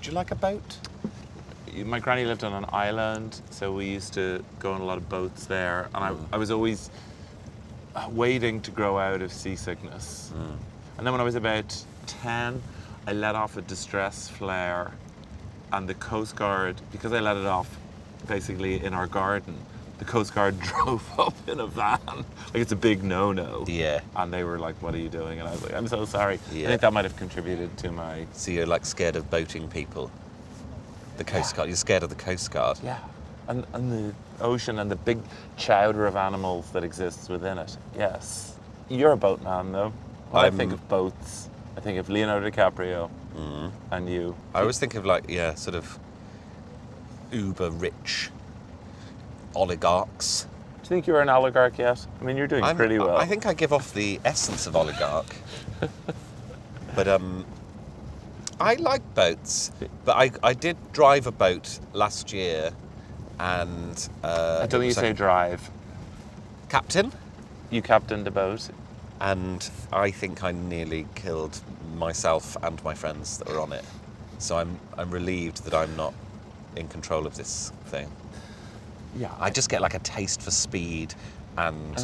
Do you like a boat? My granny lived on an island, so we used to go on a lot of boats there, and I was always waiting to grow out of seasickness. And then when I was about 10, I let off a distress flare, and the Coast Guard, because I let it off basically in our garden, the Coast Guard drove up in a van. Like, it's a big no-no. Yeah. And they were like, what are you doing? And I was like, I'm so sorry. Yeah. I think that might have contributed to my... So you're like scared of boating people? The Coast Guard? You're scared of the Coast Guard? Yeah. And the ocean and the big chowder of animals that exists within it. Yes. You're a boatman, though. When I think of boats, I think of Leonardo DiCaprio and you. I always think of, like, yeah, sort of uber-rich oligarchs. Do you think you're an oligarch yet? I mean, you're doing pretty well. I think I give off the essence of oligarch. But I like boats. But I did drive a boat last year, and I don't think you say drive. Captain? You captained a boat. And I think I nearly killed myself and my friends that were on it. So I'm relieved that I'm not in control of this thing. Yeah. I just get like a taste for speed and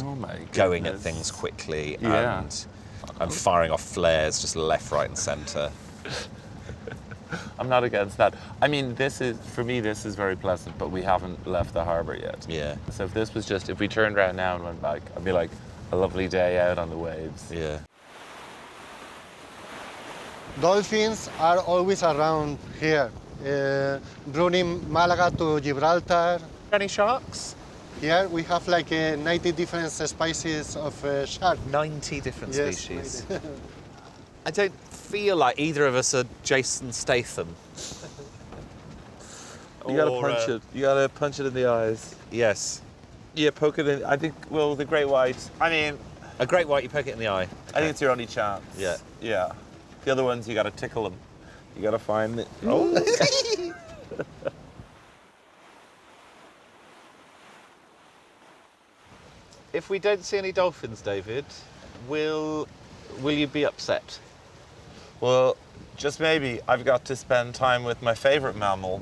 going at things quickly, and I'm firing off flares just left, right and centre. I'm not against that. I mean, for me, this is very pleasant, but we haven't left the harbour yet. Yeah. So if we turned around now and went back, I'd be like, a lovely day out on the waves. Yeah. Dolphins are always around here, running Malaga to Gibraltar. Any sharks? Here we have like 90 different species of shark. 90 different Yes, species. 90. I don't feel like either of us are Jason Statham. You gotta punch it. You gotta punch it in the eyes. Yes. Yeah, poke it in. I think, well, the great white. I mean, A great white, you poke it in the eye. I think it's your only chance. Yeah. Yeah. The other ones, you gotta tickle them. You gotta find it. Oh. If we don't see any dolphins, David, will you be upset? Well, just maybe. I've got to spend time with my favourite mammal.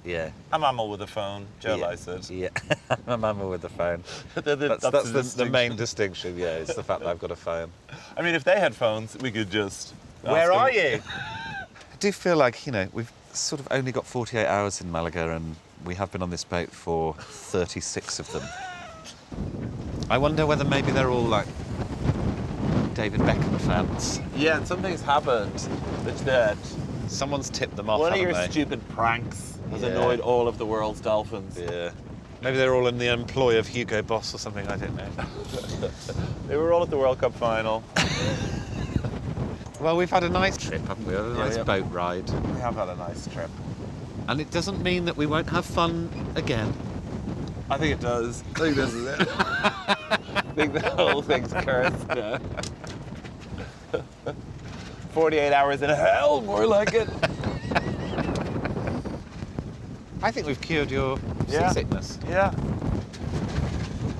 Yeah. A mammal with a phone, Joe Lycett. Yeah. I'm a mammal with a phone. That's the main distinction, yeah, it's the fact that I've got a phone. I mean, if they had phones, we could just... Where are you? I do feel like, we've sort of only got 48 hours in Malaga, and we have been on this boat for 36 of them. I wonder whether maybe they're all like David Beckham fans. Yeah, and something's happened that Someone's tipped them off, one of your haven't they? stupid pranks has annoyed all of the world's dolphins. Yeah. Maybe they're all in the employ of Hugo Boss or something, I don't know. They were all at the World Cup final. Well, we've had a nice trip, haven't we? A nice boat ride. We have had a nice trip. And it doesn't mean that we won't have fun again. I think it does. I think this is it. I think the whole thing's cursed now. 48 hours in hell, more like it. I think we've cured your seasickness. Yeah.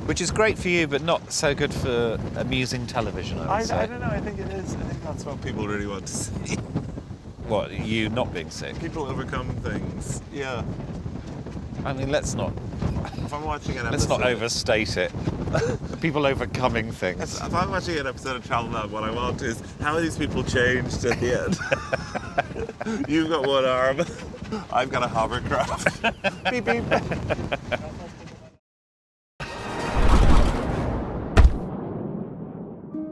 Which is great for you, but not so good for amusing television, I would say. I don't know, I think it is. I think that's what people really want to see. What, you not being sick? People overcome things. Yeah. I mean, let's not If I'm watching an episode... Let's not overstate it. People overcoming things. If I'm watching an episode of Travel Lab, what I want is, how are these people changed at the end? You've got one arm. I've got a hovercraft. Beep, beep.